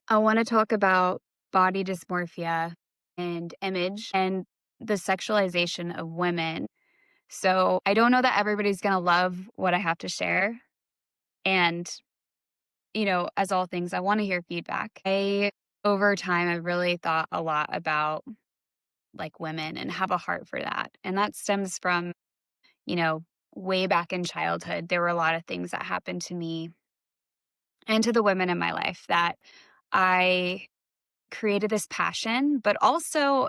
I want to talk about body dysmorphia and image and the sexualization of women. So I don't know that everybody's going to love what I have to share. And, as all things, I want to hear feedback. Over time, I've really thought a lot about like women and have a heart for that. And that stems from, you know, way back in childhood. There were a lot of things that happened to me and to the women in my life that I created this passion, but also,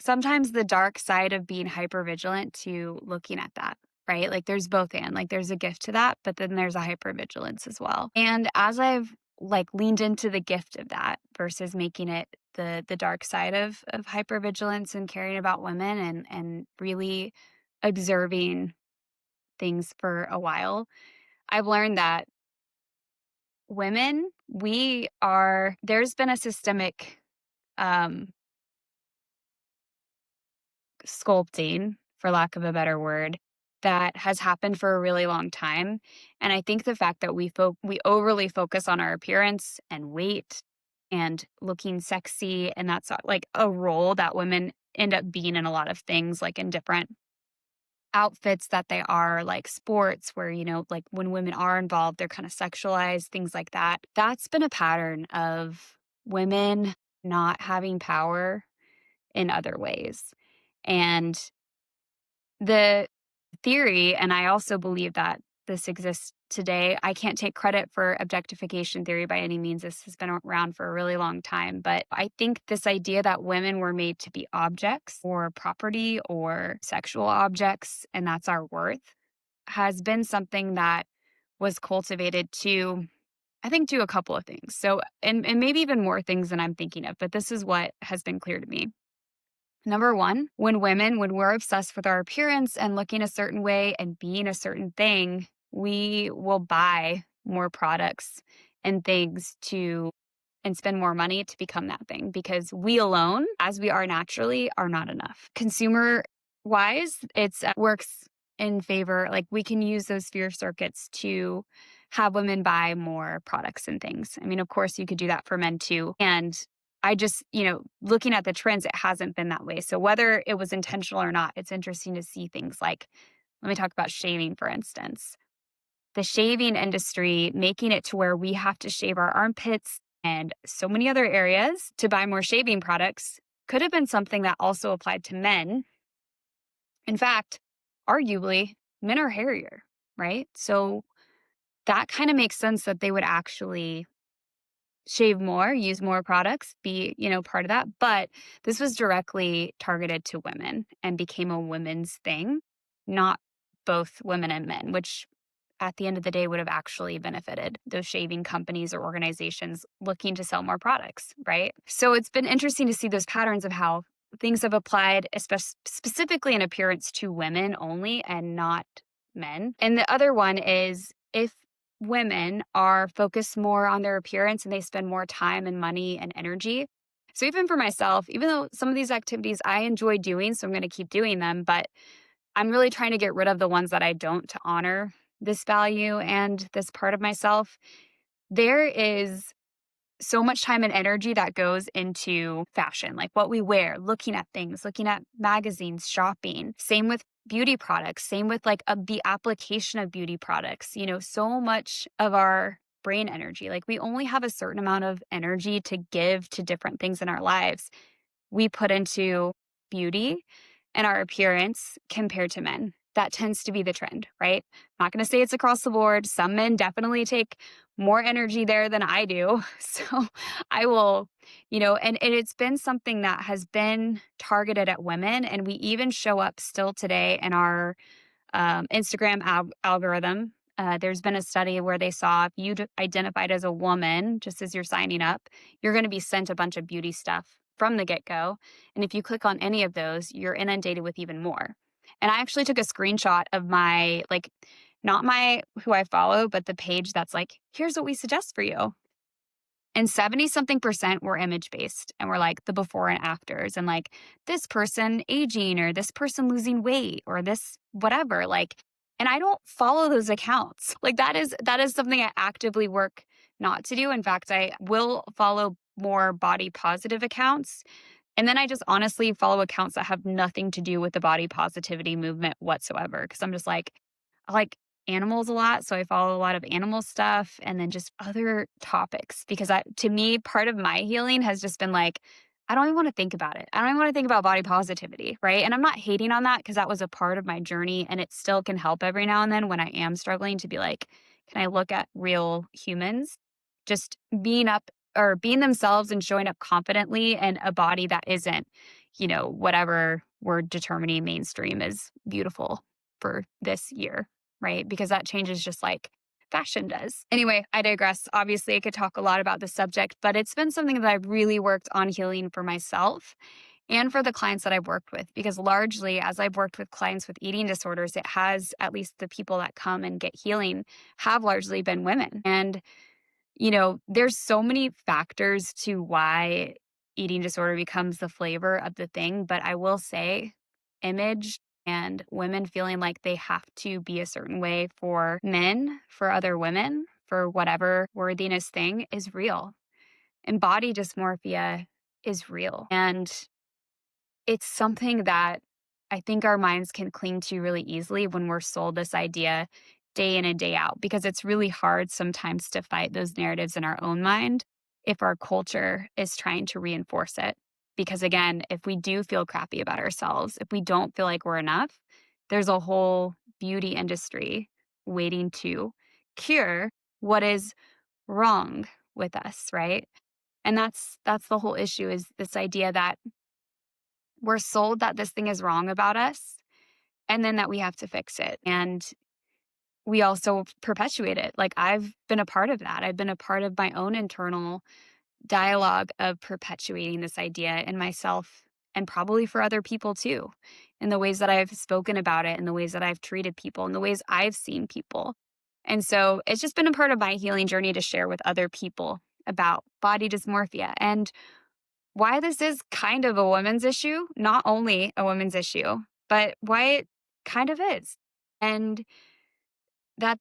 sometimes the dark side of being hyper vigilant to looking at that, right? Like there's both and like there's a gift to that, but then there's a hyper vigilance as well. And as I've like leaned into the gift of that versus making it the dark side of hyper vigilance and caring about women and really observing things for a while, I've learned that women, there's been a systemic um sculpting, for lack of a better word, that has happened for a really long time. And I think the fact that we overly focus on our appearance and weight and looking sexy, and that's like a role that women end up being in a lot of things, like in different outfits that they are, like sports, where, like when women are involved, they're kind of sexualized, things like that. That's been a pattern of women not having power in other ways. And the theory, and I also believe that this exists today. I can't take credit for objectification theory by any means. This has been around for a really long time. But I think this idea that women were made to be objects or property or sexual objects, and that's our worth, has been something that was cultivated to, I think, do a couple of things. So, and maybe even more things than I'm thinking of, but this is what has been clear to me. Number one, when we're obsessed with our appearance and looking a certain way and being a certain thing, we will buy more products and things and spend more money to become that thing because we alone, as we are naturally, are not enough. Consumer wise, it's works in favor. Like we can use those fear circuits to have women buy more products and things. I mean, of course, you could do that for men too. And I just, looking at the trends, it hasn't been that way. So whether it was intentional or not, it's interesting to see things like, let me talk about shaving, for instance. The shaving industry making it to where we have to shave our armpits and so many other areas to buy more shaving products could have been something that also applied to men. In fact, arguably, men are hairier, right? So that kind of makes sense that they would actually shave more, use more products, be, part of that. But this was directly targeted to women and became a women's thing, not both women and men, which at the end of the day would have actually benefited those shaving companies or organizations looking to sell more products, right? So it's been interesting to see those patterns of how things have applied, specifically in appearance to women only and not men. And the other one is if women are focused more on their appearance and they spend more time and money and energy. So even for myself, even though some of these activities I enjoy doing, so I'm going to keep doing them, but I'm really trying to get rid of the ones that I don't to honor this value and this part of myself. There is so much time and energy that goes into fashion, like what we wear, looking at things, looking at magazines, shopping. Same with beauty products, same with like the application of beauty products. So much of our brain energy, like we only have a certain amount of energy to give to different things in our lives. We put into beauty and our appearance compared to men. That tends to be the trend, right? Not going to say it's across the board. Some men definitely take more energy there than I do. So I will, and it's been something that has been targeted at women. And we even show up still today in our Instagram algorithm. There's been a study where they saw if you identified as a woman, just as you're signing up, you're going to be sent a bunch of beauty stuff from the get-go. And if you click on any of those, you're inundated with even more. And I actually took a screenshot of my, like, not my who I follow, but the page that's like, here's what we suggest for you. And 70 something percent were image based and were like the before and afters and like this person aging or this person losing weight or this whatever. Like, and I don't follow those accounts. Like that is something I actively work not to do. In fact, I will follow more body positive accounts. And then I just honestly follow accounts that have nothing to do with the body positivity movement whatsoever. Cause I'm just like, I like animals a lot. So I follow a lot of animal stuff and then just other topics because to me, part of my healing has just been like, I don't even want to think about it. I don't even want to think about body positivity. Right. And I'm not hating on that because that was a part of my journey and it still can help every now and then when I am struggling to be like, can I look at real humans just being up or being themselves and showing up confidently in a body that isn't, whatever we're determining mainstream is beautiful for this year, right? Because that changes just like fashion does. Anyway, I digress. Obviously, I could talk a lot about the subject, but it's been something that I've really worked on healing for myself and for the clients that I've worked with. Because largely, as I've worked with clients with eating disorders, it has, at least the people that come and get healing, have largely been women. And there's so many factors to why eating disorder becomes the flavor of the thing, but I will say image and women feeling like they have to be a certain way for men, for other women, for whatever worthiness thing is real. And body dysmorphia is real. And it's something that I think our minds can cling to really easily when we're sold this idea day in and day out, because it's really hard sometimes to fight those narratives in our own mind if our culture is trying to reinforce it. Because again, if we do feel crappy about ourselves, if we don't feel like we're enough, there's a whole beauty industry waiting to cure what is wrong with us, right? And that's the whole issue, is this idea that we're sold that this thing is wrong about us and then that we have to fix it. And we also perpetuate it. Like I've been a part of that. I've been a part of my own internal dialogue of perpetuating this idea in myself and probably for other people too, in the ways that I've spoken about it, in the ways that I've treated people, in the ways I've seen people. And so it's just been a part of my healing journey to share with other people about body dysmorphia and why this is kind of a women's issue, not only a women's issue, but why it kind of is. And that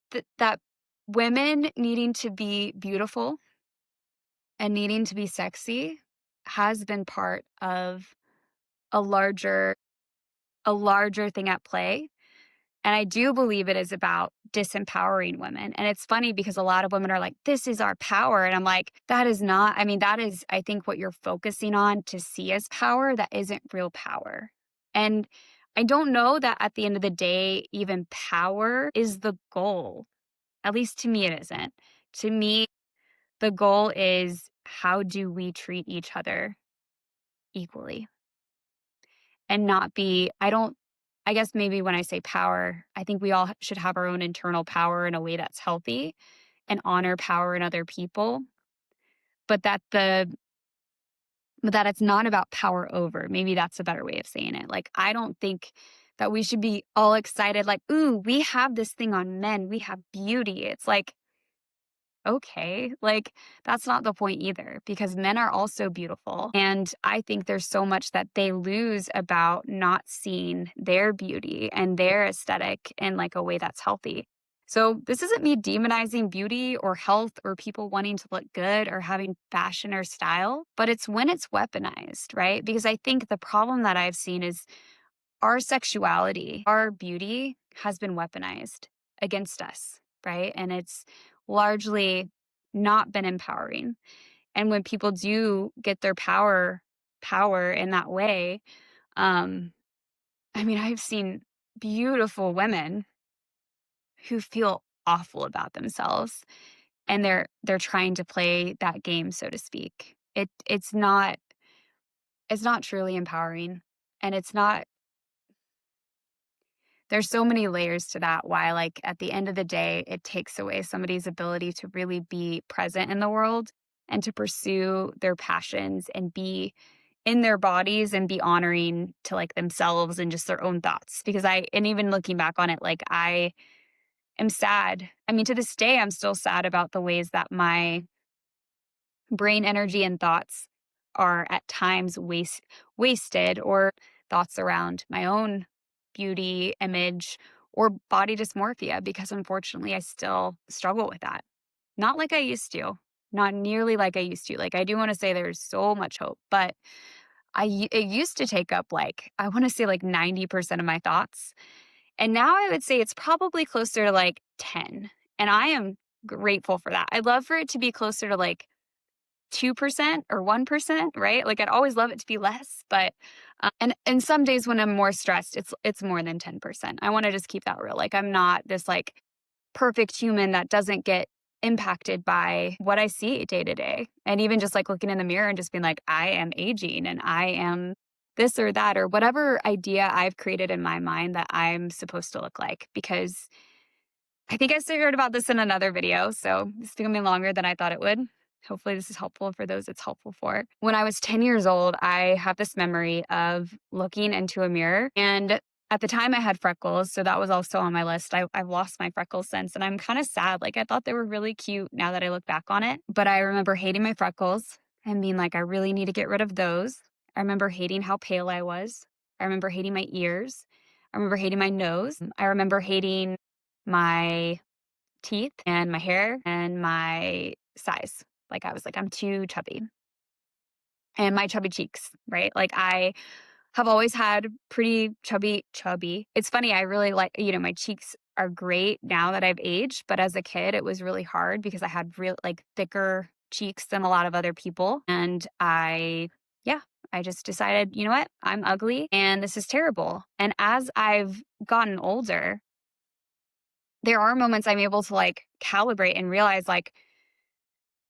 women needing to be beautiful and needing to be sexy has been part of a larger a larger thing at play. And I do believe it is about disempowering women. And it's funny because a lot of women are like, this is our power. And I'm like, that is not, I mean, that is, I think, what you're focusing on to see as power. That isn't real power. And I don't know that at the end of the day, even power is the goal. At least to me, it isn't. To me, the goal is how do we treat each other equally and not be, I guess maybe when I say power, I think we all should have our own internal power in a way that's healthy and honor power in other people, but that it's not about power over. Maybe that's a better way of saying it. Like, I don't think that we should be all excited, like, ooh, we have this thing on men. We have beauty. It's like, okay, like that's not the point either, because men are also beautiful. And I think there's so much that they lose about not seeing their beauty and their aesthetic in like a way that's healthy. So this isn't me demonizing beauty or health or people wanting to look good or having fashion or style, but it's when it's weaponized, right? Because I think the problem that I've seen is our sexuality, our beauty has been weaponized against us, right? And it's largely not been empowering. And when people do get their power in that way, um, I mean, I've seen beautiful women who feel awful about themselves and they're trying to play that game, so to speak. It's not truly empowering. And it's not there's so many layers to that, why, like, at the end of the day, it takes away somebody's ability to really be present in the world and to pursue their passions and be in their bodies and be honoring to, like, themselves and just their own thoughts. Because and even looking back on it, like, I am sad. I mean, to this day, I'm still sad about the ways that my brain energy and thoughts are at times wasted, or thoughts around my own beauty, image, or body dysmorphia, because unfortunately I still struggle with that. Not like I used to. Not nearly like I used to. Like, I do wanna say there's so much hope, but it used to take up, like, I wanna say, like, 90% of my thoughts, and now I would say it's probably closer to, like, 10, and I am grateful for that. I'd love for it to be closer to, like, 2% or 1%, right? Like, I'd always love it to be less, but, and some days when I'm more stressed, it's more than 10%. I wanna just keep that real. Like, I'm not this, like, perfect human that doesn't get impacted by what I see day to day. And even just, like, looking in the mirror and just being like, "I am aging, and I am this or that," or whatever idea I've created in my mind that I'm supposed to look like, because I think I shared about this in another video, so it's taking me longer than I thought it would. Hopefully, this is helpful for those it's helpful for. When I was 10 years old, I have this memory of looking into a mirror, and at the time I had freckles, so that was also on my list. I've lost my freckles since, and I'm kind of sad. Like, I thought they were really cute now that I look back on it, but I remember hating my freckles and being like, I really need to get rid of those. I remember hating how pale I was. I remember hating my ears. I remember hating my nose. I remember hating my teeth and my hair and my size. Like, I was like, I'm too chubby. And my chubby cheeks, right? Like, I have always had pretty chubby. It's funny, I really like, my cheeks are great now that I've aged, but as a kid, it was really hard because I had real, like, thicker cheeks than a lot of other people. And yeah, I just decided, you know what? I'm ugly and this is terrible. And as I've gotten older, there are moments I'm able to, like, calibrate and realize, like,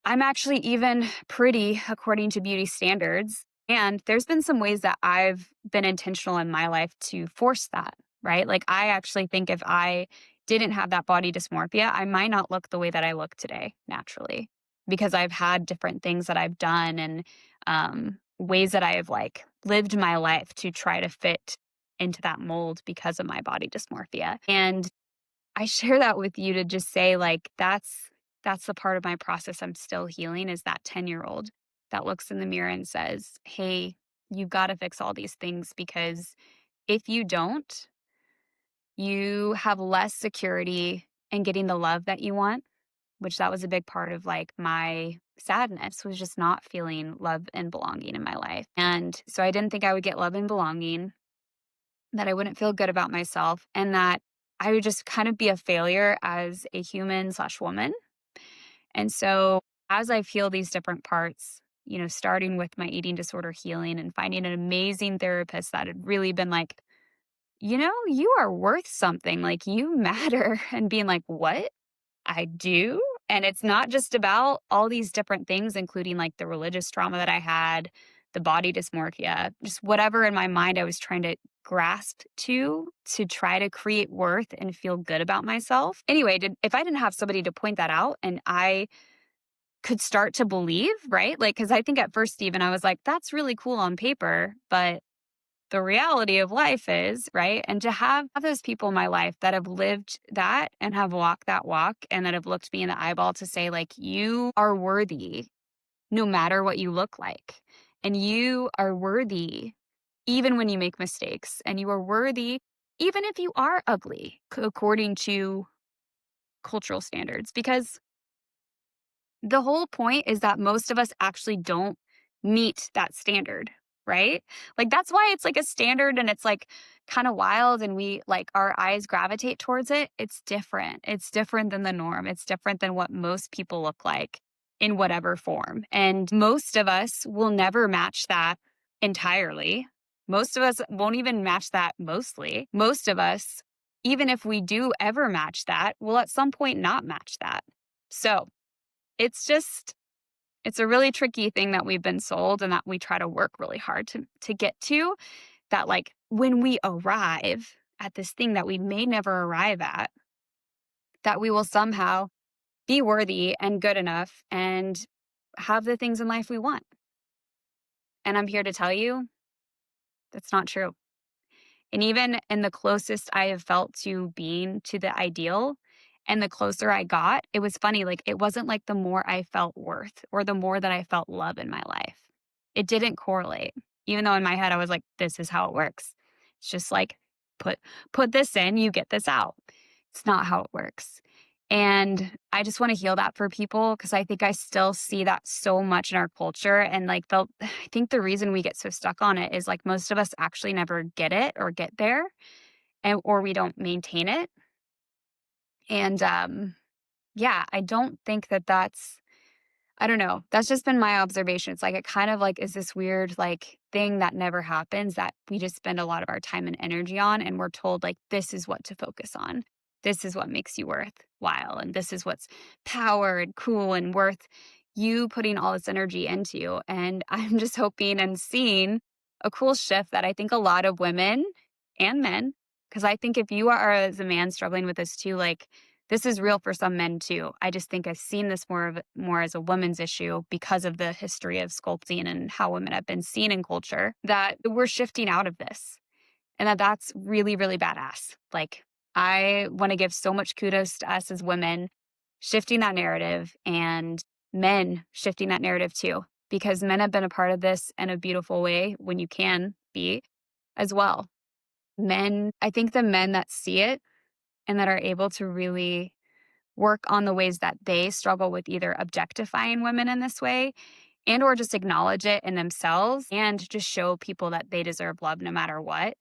I'm actually even pretty according to beauty standards. And there's been some ways that I've been intentional in my life to force that, right? Like, I actually think if I didn't have that body dysmorphia, I might not look the way that I look today naturally, because I've had different things that I've done, and ways that I have, like, lived my life to try to fit into that mold because of my body dysmorphia. And I share that with you to just say, like, that's the part of my process I'm still healing, is that 10-year-old that looks in the mirror and says, "Hey, you've gotta fix all these things, because if you don't, you have less security in getting the love that you want," which that was a big part of, like, my sadness, was just not feeling love and belonging in my life. And so I didn't think I would get love and belonging, that I wouldn't feel good about myself, and that I would just kind of be a failure as a human/woman. And so as I've healed these different parts, starting with my eating disorder healing and finding an amazing therapist that had really been like, you are worth something, like, you matter, and being like, what? I do? And it's not just about all these different things, including, like, the religious trauma that I had, the body dysmorphia, just whatever in my mind I was trying to grasp to try to create worth and feel good about myself. Anyway, if I didn't have somebody to point that out and I could start to believe, right? Like, because I think at first, even, I was like, that's really cool on paper, but the reality of life is, right? And to have those people in my life that have lived that and have walked that walk and that have looked me in the eyeball to say, like, you are worthy no matter what you look like. And you are worthy even when you make mistakes. And you are worthy even if you are ugly, according to cultural standards. Because the whole point is that most of us actually don't meet that standard, right? Like, that's why it's like a standard, and it's like kind of wild, and we, like, our eyes gravitate towards it. It's different. It's different than the norm. It's different than what most people look like in whatever form. And most of us will never match that entirely. Most of us won't even match that mostly. Most of us, even if we do ever match that, will at some point not match that. So, it's a really tricky thing that we've been sold, and that we try to work really hard to get to, that, like, when we arrive at this thing that we may never arrive at, that we will somehow be worthy and good enough and have the things in life we want. And I'm here to tell you that's not true. And even in the closest I have felt to being to the ideal, and the closer I got, it was funny. Like, it wasn't like the more I felt worth or the more that I felt love in my life. It didn't correlate. Even though in my head I was like, this is how it works. It's just like, put this in, you get this out. It's not how it works. And I just wanna heal that for people because I think I still see that so much in our culture, and, like, I think the reason we get so stuck on it is, like, most of us actually never get it or get there, and or we don't maintain it, and, yeah, I don't think that that's I don't know. That's just been my observation. It's like it kind of like is this weird like thing that never happens that we just spend a lot of our time and energy on and we're told like this is what to focus on. This is what makes you worthwhile and this is what's power and cool and worth you putting all this energy into. And I'm just hoping and seeing a cool shift that I think a lot of women and men, because I think if you are as a man struggling with this too, like this is real for some men too. I just think I've seen this more as a woman's issue because of the history of sculpting and how women have been seen in culture that we're shifting out of this and that's really, really badass. Like I want to give so much kudos to us as women shifting that narrative and men shifting that narrative too, because men have been a part of this in a beautiful way when you can be as well. I think the men that see it and that are able to really work on the ways that they struggle with either objectifying women in this way and or just acknowledge it in themselves and just show people that they deserve love no matter what.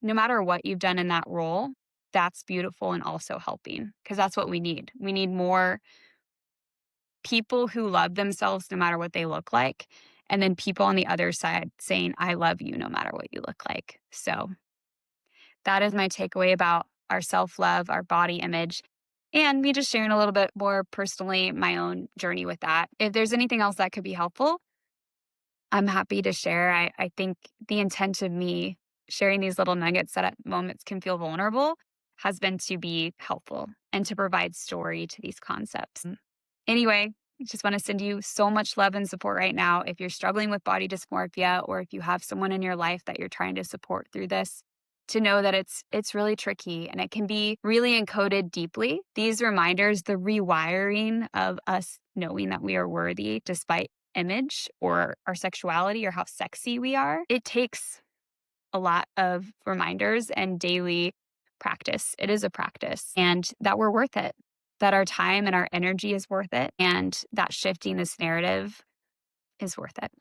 No matter what you've done in that role, that's beautiful and also helping because that's what we need. We need more people who love themselves no matter what they look like. And then people on the other side saying, I love you no matter what you look like. So that is my takeaway about our self love, our body image, and me just sharing a little bit more personally my own journey with that. If there's anything else that could be helpful, I'm happy to share. I think the intent of me sharing these little nuggets that at moments can feel vulnerable has been to be helpful and to provide story to these concepts. Anyway, I just want to send you so much love and support right now. If you're struggling with body dysmorphia or if you have someone in your life that you're trying to support through this, to know that it's really tricky and it can be really encoded deeply. These reminders, the rewiring of us knowing that we are worthy despite image or our sexuality or how sexy we are, it takes a lot of reminders and daily practice. It is a practice and that we're worth it, that our time and our energy is worth it, and that shifting this narrative is worth it.